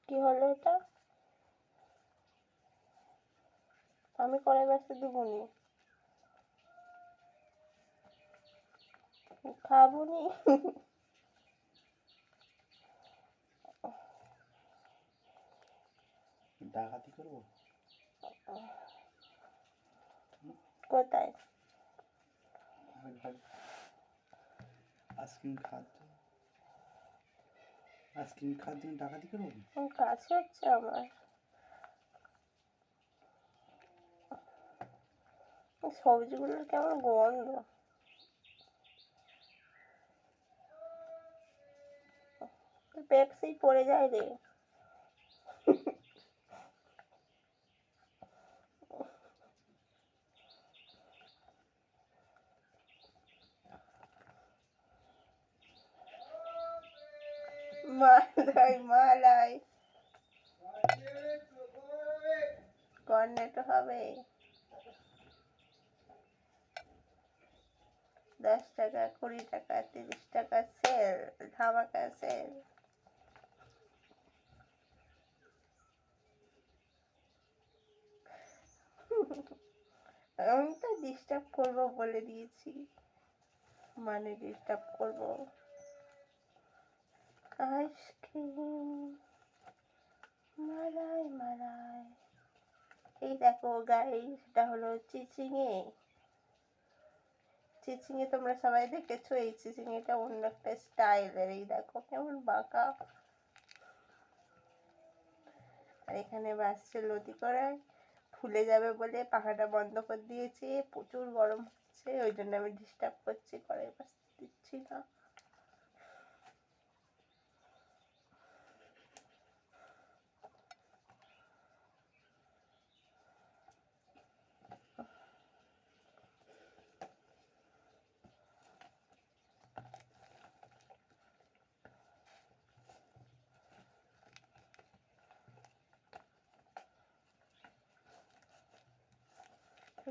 কি হলো এটা? আমি কড়াই বাছতে দিবনি, খাবনি। ডাকাতি করবো কোথায়? আইসক্রিম খাওয়ার জন্য ডাকাতি করবো। কাছে হচ্ছে আমার, সবজিগুলোর কেমন গন্ধ। পেপসি পড়ে যায় রে। মালাই মালাই কর্নেটো হবে 10 টাকা, 20 টাকা, 30 টাকা সেল, ধামাকা সেল। আমি তো ডিস্টার্ব করবো বলে দিয়েছি, মানে ডিস্টার্ব করবো। আইসক্রিম মালাই মালাই। এই দেখো গাইস, এটা হলো চিচিঙে। চিচিঙে তোমরা সবাই দেখেছো, এই চিচিঙেটা অন্য একটা স্টাইলের। এই দেখো কেমন বাঁকা। আর এখানে বাসছে লতি কড়াই, ফুলে যাবে বলে পাখাটা বন্ধ করে দিয়েছি। প্রচুর গরম হচ্ছে, ওই জন্য আমি ডিস্টার্ব করছি, কড়াই বাসতে দিচ্ছি না।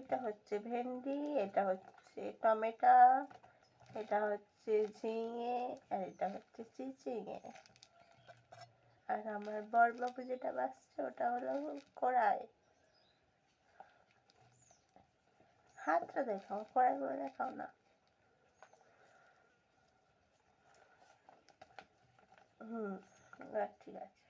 এটা হচ্ছে ভেন্ডি, এটা হচ্ছে টমেটো, এটা হচ্ছে ঝিঙে, আর এটা হচ্ছে চিচিঙে। আর আমার বড়বাবু যেটা বাসছে ওটা হলো কড়াই। হাতটা দেখাও, কড়াইগুলো দেখাও না। ঠিক আছে।